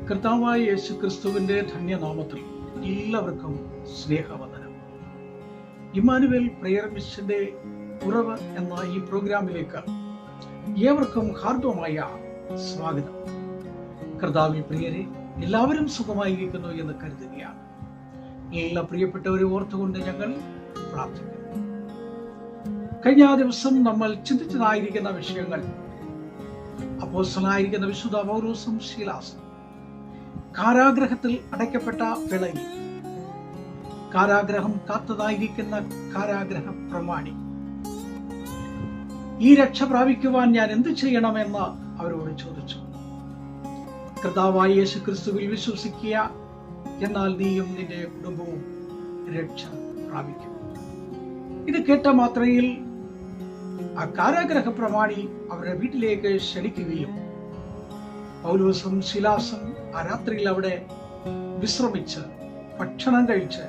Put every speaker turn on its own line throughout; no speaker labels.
കർത്താവായ യേശു ക്രിസ്തുവിന്റെ ധന്യനാമത്തിൽ എല്ലാവർക്കും സ്നേഹവന്ദനം. ഇമ്മാനുവേൽ പ്രെയർ മിഷന്റെ ഉറവ് എന്ന ഈ പ്രോഗ്രാമിലേക്ക് ഏവർക്കും ഹാർദവമായ സ്വാഗതം. കർത്താവിൽ പ്രിയരെ, എല്ലാവരും സുഖമായിരിക്കുന്നു എന്ന് കരുതുകയാണ്. എല്ലാ പ്രിയപ്പെട്ടവരെ ഓർത്തുകൊണ്ട് ഞങ്ങൾ പ്രാർത്ഥിക്കുന്നു. കഴിഞ്ഞ ദിവസം നമ്മൾ ചിന്തിച്ചതായിരിക്കുന്ന വിഷയങ്ങൾ അപ്പോസ്തലനായിരിക്കുന്ന വിശുദ്ധ പൗലോസും ശീലാസും കാരാഗ്രഹത്തിൽ അടയ്ക്കപ്പെട്ട വേളയിൽ കാരാഗ്രഹം കാത്തതായിരിക്കുന്ന കാരാഗ്രഹ പ്രമാണി ഈ രക്ഷ പ്രാപിക്കുവാൻ ഞാൻ എന്ത് ചെയ്യണമെന്ന് അവരോട് ചോദിച്ചു. കർത്താവായ യേശു ക്രിസ്തുവിൽ വിശ്വസിക്കുക, എന്നാൽ നീയും നിന്റെ കുടുംബവും രക്ഷ പ്രാപിക്കും. ഇത് കേട്ട മാത്രയിൽ ആ കാരാഗ്രഹ പ്രമാണി അവരുടെ വീട്ടിലേക്ക് ക്ഷണിക്കുകയും പൗലോസും ശീലാസും ആ രാത്രിയിൽ അവിടെ വിശ്രമിച്ച് ഭക്ഷണം കഴിച്ച്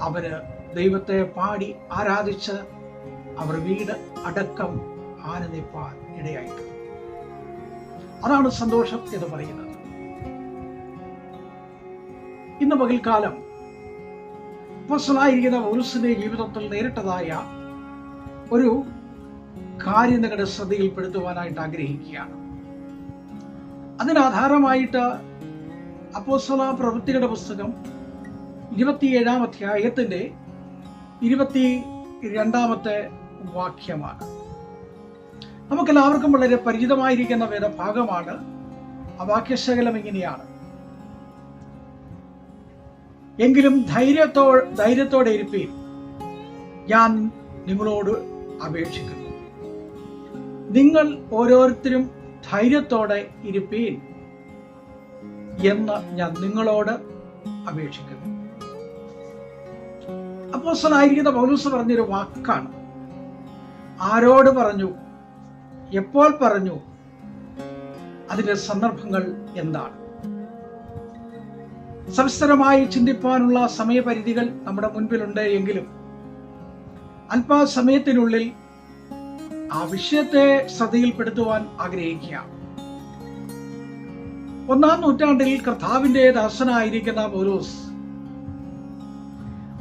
അവര് ദൈവത്തെ പാടി ആരാധിച്ച് അവർ വീട് അടക്കം ആനന്ദിപ്പാൻ ഇടയായിട്ട്. അതാണ് സന്തോഷം എന്ന് പറയുന്നത്. ഇന്ന് പകൽക്കാലം അപ്പോസ്തലനായിരിക്കുന്ന പൗലോസിന്റെ ജീവിതത്തിൽ നേരിട്ടതായ ഒരു കാര്യം നിങ്ങളുടെ ശ്രദ്ധയിൽപ്പെടുത്തുവാനായിട്ട് ആഗ്രഹിക്കുകയാണ്. അതിനാധാരമായിട്ട് അപ്പോസ്തല പ്രവൃത്തികളുടെ പുസ്തകം 27-ാം അധ്യായത്തിന്റെ 22-ാമത്തെ വാക്യമാണ്. നമുക്കെല്ലാവർക്കും വളരെ പരിചിതമായിരിക്കുന്ന വേദഭാഗമാണ്. ആ വാക്യശകലം ഇങ്ങനെയാണ്: എങ്കിലും ധൈര്യത്തോടെ ഇരിപ്പീൻ, ഞാൻ നിങ്ങളോട് അപേക്ഷിക്കുന്നു. നിങ്ങൾ ഓരോരുത്തരും ധൈര്യത്തോടെ ഇരിപ്പീൻ എന്ന് ഞാൻ നിങ്ങളോട് അപേക്ഷിക്കുന്നു. അപ്പോസ്തലനായിരിക്കുന്ന പൗലോസ് പറഞ്ഞൊരു വാക്കാണ്. ആരോട് പറഞ്ഞു, എപ്പോൾ പറഞ്ഞു, അതിന്റെ സന്ദർഭങ്ങൾ എന്താണ്? സവിസ്തരമായി ചിന്തിപ്പാനുള്ള സമയപരിധികൾ നമ്മുടെ മുൻപിലുണ്ട് എങ്കിലും അല്പസമയത്തിനുള്ളിൽ ആ വിഷയത്തെ ശ്രദ്ധയിൽപ്പെടുത്തുവാൻ ആഗ്രഹിക്കുക. 1-ാം നൂറ്റാണ്ടിൽ കർത്താവിന്റെ ദാസനായിരിക്കുന്ന പൗലോസ്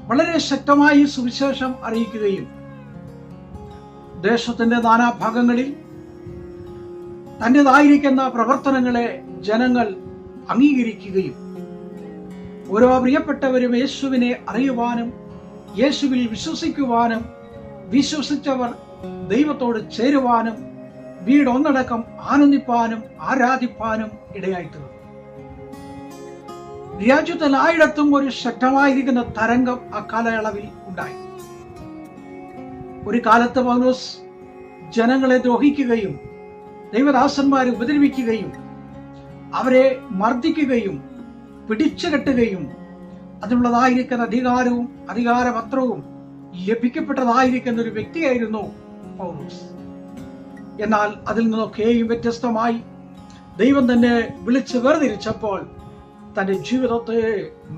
വളരെ ശക്തമായി സുവിശേഷം അറിയിക്കുകയും ദേശത്തിന്റെ നാനാഭാഗങ്ങളിൽ തന്റേതായിരിക്കുന്ന പ്രവർത്തനങ്ങളെ ജനങ്ങൾ അംഗീകരിക്കുകയും ഓരോ പ്രിയപ്പെട്ടവരും യേശുവിനെ അറിയുവാനും യേശുവിൽ വിശ്വസിക്കുവാനും വിശ്വസിച്ചവർ ദൈവത്തോട് ചേരുവാനും വീടൊന്നടക്കം ആനന്ദിപ്പാനും ആരാധിപ്പാനും ഇടയായിത്തീർന്നു. രാജ്യത്തെല്ലായിടത്തും ഒരു ശക്തമായിരിക്കുന്ന തരംഗം ആ കാലയളവിൽ ഉണ്ടായി. ഒരു കാലത്ത് പൗലോസ് ജനങ്ങളെ ദ്രോഹിക്കുകയും ദൈവദാസന്മാരെ ഉപദ്രവിക്കുകയും അവരെ മർദ്ദിക്കുകയും പിടിച്ചുകെട്ടുകയും അതിനുള്ളതായിരിക്കുന്ന അധികാരവും അധികാരപത്രവും ലഭിക്കപ്പെട്ടതായിരിക്കുന്ന ഒരു വ്യക്തിയായിരുന്നു പൗലോസ്. എന്നാൽ അതിൽ നിന്നൊക്കെയും വ്യത്യസ്തമായി ദൈവം തന്നെ വിളിച്ച് വേർതിരിച്ചപ്പോൾ തന്റെ ജീവിതത്തെ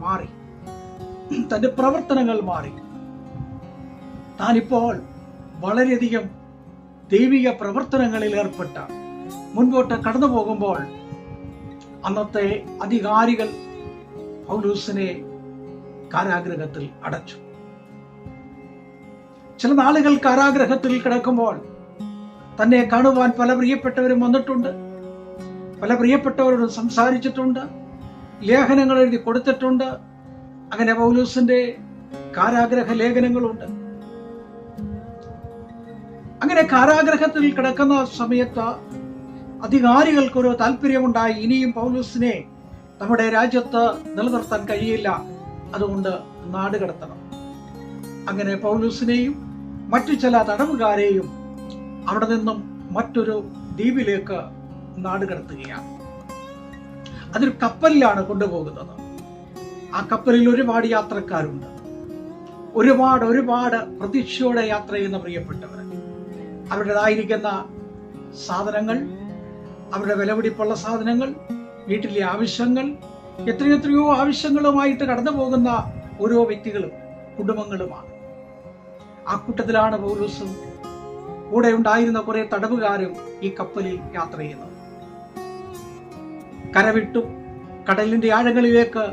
മാറി, തന്റെ പ്രവർത്തനങ്ങൾ മാറി. താനിപ്പോൾ വളരെയധികം ദൈവിക പ്രവർത്തനങ്ങളിൽ ഏർപ്പെട്ട മുൻപോട്ട് കടന്നു പോകുമ്പോൾ അന്നത്തെ അധികാരികൾ പൗലോസിനെ കാരാഗ്രഹത്തിൽ അടച്ചു. ചില നാളുകൾ കാരാഗ്രഹത്തിൽ കിടക്കുമ്പോൾ തന്നെ കാണുവാൻ പല പ്രിയപ്പെട്ടവരും വന്നിട്ടുണ്ട്. പല പ്രിയപ്പെട്ടവരോട് സംസാരിച്ചിട്ടുണ്ട്, ലേഖനങ്ങൾ എഴുതി കൊടുത്തിട്ടുണ്ട്. അങ്ങനെ പൗലോസിന്റെ കാരാഗ്രഹ ലേഖനങ്ങളുണ്ട്. അങ്ങനെ കാരാഗ്രഹത്തിൽ കിടക്കുന്ന സമയത്ത് അധികാരികൾക്കൊരു താല്പര്യമുണ്ടായി, ഇനിയും പൗലോസിനെ നമ്മുടെ രാജ്യത്ത് നിലനിർത്താൻ കഴിയില്ല, അതുകൊണ്ട് നാട് കടത്തണം. അങ്ങനെ പൗലോസിനെയും മറ്റു ചില തടവുകാരെയും അവിടെ നിന്നും മറ്റൊരു ദ്വീപിലേക്ക് നാട് കടത്തുകയാണ്. അതൊരു കപ്പലിലാണ് കൊണ്ടുപോകുന്നത്. ആ കപ്പലിൽ ഒരുപാട് യാത്രക്കാരുണ്ട്. ഒരുപാട് പ്രതീക്ഷയോടെ യാത്ര ചെയ്യുന്ന പ്രിയപ്പെട്ടവർ, അവരുടേതായിരിക്കുന്ന സാധനങ്ങൾ, അവരുടെ വിലപിടിപ്പുള്ള സാധനങ്ങൾ, വീട്ടിലെ ആവശ്യങ്ങൾ, എത്രയോ ആവശ്യങ്ങളുമായിട്ട് കടന്നു പോകുന്ന ഓരോ വ്യക്തികളും കുടുംബങ്ങളുമാണ്. ആ കൂട്ടത്തിലാണ് പൗലോസും കൂടെ ഉണ്ടായിരുന്ന കുറെ തടവുകാരും ഈ കപ്പലിൽ യാത്ര ചെയ്യുന്നത്. കരവിട്ടു കടലിന്റെ ആഴങ്ങളിലേക്ക്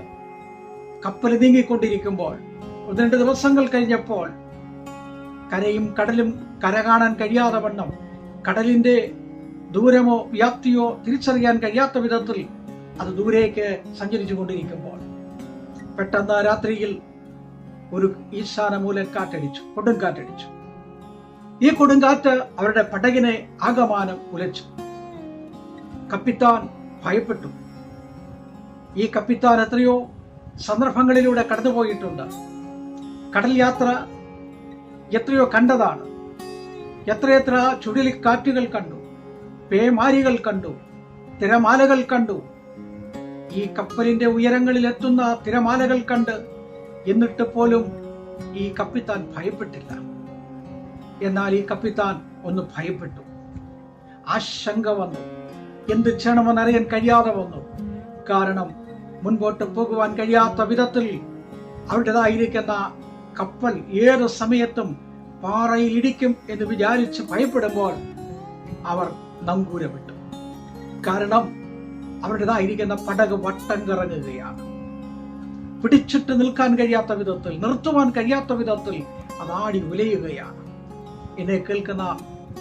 കപ്പൽ നീങ്ങിക്കൊണ്ടിരിക്കുമ്പോൾ 1-2 ദിവസങ്ങൾ കഴിഞ്ഞപ്പോൾ കരയും കടലും കര കാണാൻ കഴിയാതെ വണ്ണം കടലിന്റെ ദൂരമോ വ്യാപ്തിയോ തിരിച്ചറിയാൻ കഴിയാത്ത വിധത്തിൽ അത് ദൂരേക്ക് സഞ്ചരിച്ചു കൊണ്ടിരിക്കുമ്പോൾ പെട്ടെന്ന് രാത്രിയിൽ ഒരു ഈശാന മൂലക്കാറ്റടിച്ചു, കൊടുങ്കാറ്റടിച്ചു. ഈ കൊടുങ്കാറ്റ് അവരുടെ പടകിനെ ആകമാനം ഉലച്ചു. കപ്പിത്താൻ ഭയപ്പെട്ടു. ഈ കപ്പിത്താൻ എത്രയോ സന്ദർഭങ്ങളിലൂടെ കടന്നുപോയിട്ടുണ്ട്. കടൽ യാത്ര എത്രയോ കണ്ടതാണ്. എത്രയെത്ര ചുഴലിക്കാറ്റുകൾ കണ്ടു, പേമാരികൾ കണ്ടു, തിരമാലകൾ കണ്ടു. ഈ കപ്പലിന്റെ ഉയരങ്ങളിൽ എത്തുന്ന തിരമാലകൾ കണ്ട് എന്നിട്ട് പോലും ഈ കപ്പിത്താൻ ഭയപ്പെട്ടില്ല. എന്നാൽ ഈ കപ്പിത്താൻ ഒന്ന് ഭയപ്പെട്ടു. ആശങ്ക വന്നു. എന്ത് ചെയ്യണമെന്നറിയാൻ കഴിയാതെ വന്നു. കാരണം മുൻപോട്ട് പോകുവാൻ കഴിയാത്ത വിധത്തിൽ അവരുടേതായിരിക്കുന്ന കപ്പൽ ഏത് സമയത്തും പാറയിൽ ഇടിക്കും എന്ന് വിചാരിച്ച് ഭയപ്പെടുമ്പോൾ അവർ നങ്കൂരമിട്ടു. കാരണം അവരുടേതായിരിക്കുന്ന പടക് വട്ടം കറങ്ങുകയാണ്. പിടിച്ചിട്ട് നിൽക്കാൻ കഴിയാത്ത വിധത്തിൽ, നിർത്തുവാൻ കഴിയാത്ത വിധത്തിൽ അതാടി ഉലയുകയാണ്. എന്നെ കേൾക്കുന്ന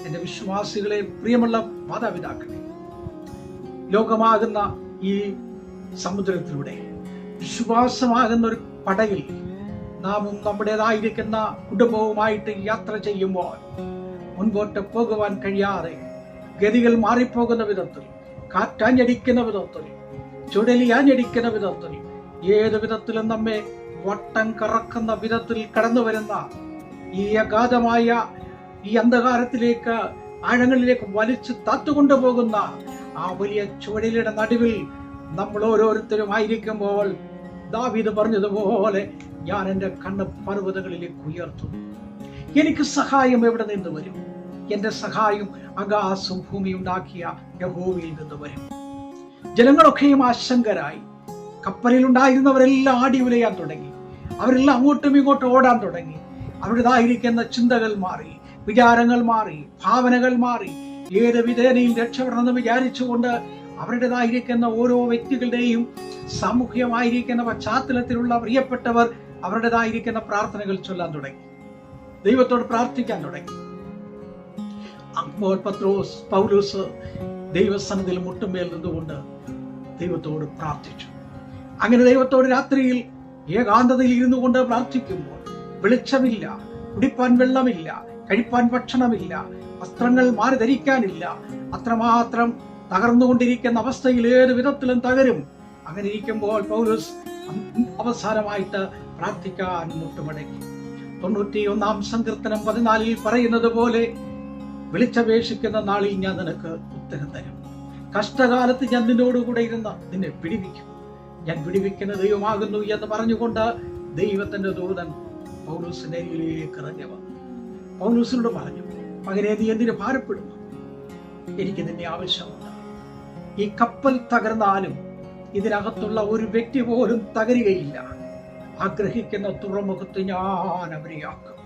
എന്റെ വിശ്വാസികളെ, പ്രിയമുള്ള മാതാപിതാക്കളെ, ലോകമാകുന്ന ഈ സമുദ്രത്തിലൂടെ വിശ്വാസമാകുന്ന ഒരു പടകിൽ നാമും നമ്മുടേതായിരിക്കുന്ന കുടുംബവുമായിട്ട് യാത്ര ചെയ്യുമ്പോൾ മുൻപോട്ട് പോകുവാൻ കഴിയാതെ ഗതികൾ മാറിപ്പോകുന്ന വിധത്തിൽ, കാറ്റാഞ്ഞടിക്കുന്ന വിധത്തിൽ, ചുഴലിയാഞ്ഞടിക്കുന്ന വിധത്തിൽ, ഏത് വിധത്തിലും നമ്മെ വട്ടം കറക്കുന്ന വിധത്തിൽ കടന്നു വരുന്ന ഈ അഗാധമായ ഈ അന്ധകാരത്തിലേക്ക്, ആഴങ്ങളിലേക്ക് വലിച്ചു താത്തുകൊണ്ടുപോകുന്ന ആ വലിയ ചുഴലിയുടെ നടുവിൽ നമ്മൾ ഓരോരുത്തരുമായിരിക്കുമ്പോൾ ദാവീദ് പറഞ്ഞതുപോലെ ഞാൻ എൻ്റെ കണ്ണ് പർവ്വതങ്ങളിലേക്ക് ഉയർത്തുന്നു. എനിക്ക് സഹായം എവിടെ നിന്ന് വരും? എന്റെ സഹായം ആകാശവും ഭൂമി ഉണ്ടാക്കിയ യഹോവയിൽ നിന്ന് വരും. ജനങ്ങളൊക്കെയും ആശങ്കരായി. കപ്പലിലുണ്ടായിരുന്നവരെല്ലാം ആടി ഉലയാൻ തുടങ്ങി. അവരെല്ലാം അങ്ങോട്ടും ഇങ്ങോട്ടും ഓടാൻ തുടങ്ങി. അവരുടേതായിരിക്കുന്ന ചിന്തകൾ മാറി, വിചാരങ്ങൾ മാറി, ഭാവനകൾ മാറി. ഏത് വിധേനയിൽ രക്ഷപ്പെടണമെന്ന് വിചാരിച്ചുകൊണ്ട് അവരുടേതായിരിക്കുന്ന ഓരോ വ്യക്തികളുടെയും സാമൂഹ്യമായിരിക്കുന്ന പശ്ചാത്തലത്തിലുള്ള പ്രിയപ്പെട്ടവർ അവരുടേതായിരിക്കുന്ന പ്രാർത്ഥനകൾ ചൊല്ലാൻ തുടങ്ങി, ദൈവത്തോട് പ്രാർത്ഥിക്കാൻ തുടങ്ങി. അപ്പോൾ പൗലോസ് ദൈവസന്നിധിയിൽ മുട്ടുമേൽ നിന്നുകൊണ്ട് ദൈവത്തോട് പ്രാർത്ഥിച്ചു. അങ്ങനെ ദൈവത്തോട് രാത്രിയിൽ ഏകാന്തതയിൽ ഇരുന്നു കൊണ്ട് പ്രാർത്ഥിക്കുമ്പോൾ വെളിച്ചമില്ല, കുടിപ്പാൻ വെള്ളമില്ല, കഴിപ്പാൻ ഭക്ഷണമില്ല, വസ്ത്രങ്ങൾ മാറി ധരിക്കാനില്ല. അത്രമാത്രം തകർന്നുകൊണ്ടിരിക്കുന്ന അവസ്ഥയിൽ ഏത് വിധത്തിലും തകരും. അങ്ങനെ ഇരിക്കുമ്പോൾ പൗലോസ് അവസാനമായിട്ട് പ്രാർത്ഥിക്കാൻ മുട്ടുമടക്കി. 91-ാം സങ്കീർത്തനം 14 പറയുന്നത് പോലെ, വിളിച്ചപേക്ഷിക്കുന്ന നാളിൽ ഞാൻ നിനക്ക് ഉത്തരം തരും. കഷ്ടകാലത്ത് ഞാൻ നിന്നോടുകൂടെ ഇരുന്ന് നിന്നെ പിടിപ്പിക്കും. ഞാൻ പിടിപ്പിക്കുന്ന ദൈവമാകുന്നു എന്ന് പറഞ്ഞുകൊണ്ട് ദൈവത്തിന്റെ ദൂതൻ പൗലോസിന്റെ അരികിലേക്ക് ഇറങ്ങി വന്നു. പൗലോസിനോട് പറഞ്ഞു, മകനെ, നീ എന്തിനു ഭാരപ്പെടുന്നു? എനിക്ക് നിന്നെ ആവശ്യമുണ്ട്. ഈ കപ്പൽ തകർന്നാലും ഇതിനകത്തുള്ള ഒരു വ്യക്തി പോലും തകരുകയില്ല. ആഗ്രഹിക്കുന്ന തുറമുഖത്ത് ഞാൻ അവരെ ആക്കും.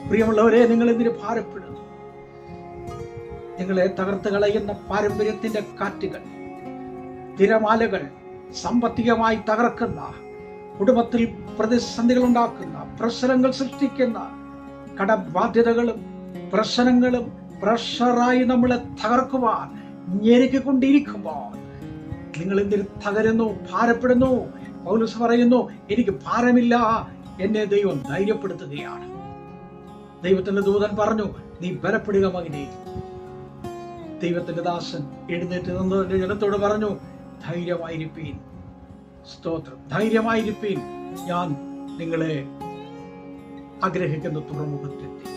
പ്രിയമുള്ളവരെ, നിങ്ങൾ എന്തിനു ഭാരപ്പെടുന്നു? നിങ്ങളെ തകർത്ത് കളയുന്ന പാരമ്പര്യത്തിന്റെ കാറ്റുകൾ, തിരമാലകൾ, സാമ്പത്തികമായി തകർക്കുന്ന, കുടുംബത്തിൽ പ്രതിസന്ധികൾ ഉണ്ടാക്കുന്ന, പ്രശ്നങ്ങൾ സൃഷ്ടിക്കുന്ന കടബാധ്യതകളും പ്രശ്നങ്ങളും പ്രഷറായി നമ്മളെ തകർക്കുവാൻ ഞെരുക്കിക്കൊണ്ടിരിക്കുമ്പോൾ നിങ്ങൾ എന്തിനു തകരുന്നു, ഭാരപ്പെടുന്നു? പൗലോസ് പറയുന്നു, എനിക്ക് ഭാരമില്ല, എന്നെ ദൈവം ധൈര്യപ്പെടുത്തുകയാണ്. ദൈവത്തിന്റെ ദൂതൻ പറഞ്ഞു, നീ ബലപ്പെടുക മകനെ. ദൈവത്തിന്റെ ദാസൻ എഴുന്നേറ്റ് നിന്ന് ജനത്തോട് പറഞ്ഞു, ധൈര്യമായിരിപ്പീൻ. സ്തോത്രം, ധൈര്യമായിരിപ്പീൻ, ഞാൻ നിങ്ങളെ ആഗ്രഹിക്കുന്ന തുറമുഖത്തെത്തി.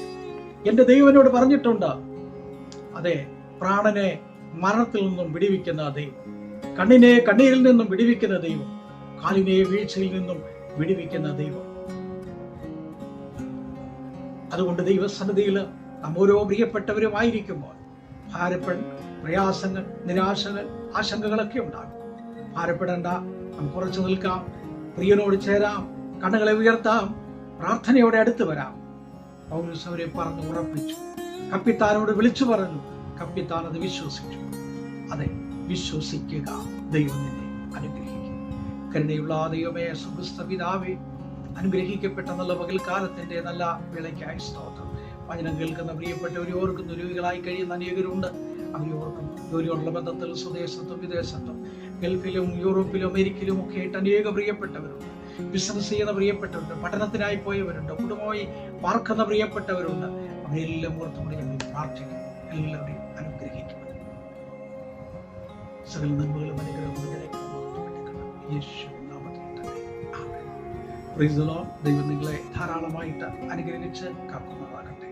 എന്റെ ദൈവനോട് പറഞ്ഞിട്ടുണ്ട്. അതെ, പ്രാണനെ മരണത്തിൽ നിന്നും വിടുവിക്കുന്ന ദൈവം, കണ്ണിനെ കണ്ണീരിൽ നിന്നും വിടുവിക്കുന്ന ദൈവം, കാലിനെ വീഴ്ചയിൽ നിന്നും വിടുവിക്കുന്ന ദൈവം. അതുകൊണ്ട് ദൈവസന്നിധിയിൽ നാം ഓരോ പ്രിയപ്പെട്ടവരുമായിരിക്കുമ്പോൾ പ്രയാസങ്ങൾ, നിരാശകൾ, ആശങ്കകളൊക്കെ ഉണ്ടാകും. ഭാരപ്പെടേണ്ട, നാം കുറച്ചു നിൽക്കാം, പ്രിയനോട് ചേരാം, കണ്ണുകളെ ഉയർത്താം, പ്രാർത്ഥനയോടെ അടുത്ത് വരാം. പൗലോസ് അവരെ പറഞ്ഞു ഉറപ്പിച്ചു. കപ്പിത്താനോട് വിളിച്ചു പറഞ്ഞു. കപ്പിത്താൻ അത് വിശ്വസിച്ചു. അതെ, വിശ്വസിക്കുക, ദൈവം നിന്നെ അനുഗ്രഹിക്കും. കരുണയുള്ള ദൈവമേ, സുക്രിസ്ത പിതാവേ, അനുഗ്രഹിക്കപ്പെട്ട നല്ല പകൽക്കാലത്തിന്റെ നല്ല വേളയ്ക്കായി സ്തോത്രം. വചനം കേൾക്കുന്ന പ്രിയപ്പെട്ടവരെ ഓർക്കുന്ന രോഗികളായി കഴിയുന്ന അനേകരുണ്ട്. അവരെ ഓർക്കുന്നു. ജോലിയോടുള്ള ബന്ധത്തിൽ സ്വദേശത്തും വിദേശത്തും ഗൾഫിലും യൂറോപ്പിലും അമേരിക്കയിലും ഒക്കെ ആയിട്ട് അനേക പ്രിയപ്പെട്ടവരുണ്ട്. ബിസിനസ് ചെയ്യുന്ന പ്രിയപ്പെട്ടവരുണ്ട്. പഠനത്തിനായി പോയവരുണ്ട്. കുടുംബമായി പാർക്കുന്ന പ്രിയപ്പെട്ടവരുണ്ട്. അവരെല്ലാം ഓർത്തുകൊണ്ട് ഞങ്ങൾ പ്രാർത്ഥിക്കുന്നു. എല്ലാവരെയും അനുഗ്രഹിക്കുന്നു. സകല നന്മകളും അനുഗ്രഹങ്ങളും യേശു നാമത്തിൽ തന്നെ. ആമേൻ. Praise the Lord. ദൈവം നിങ്ങളെ ധാരാളമായിട്ട് അനുഗ്രഹിച്ച് കാക്കുന്നതാകട്ടെ.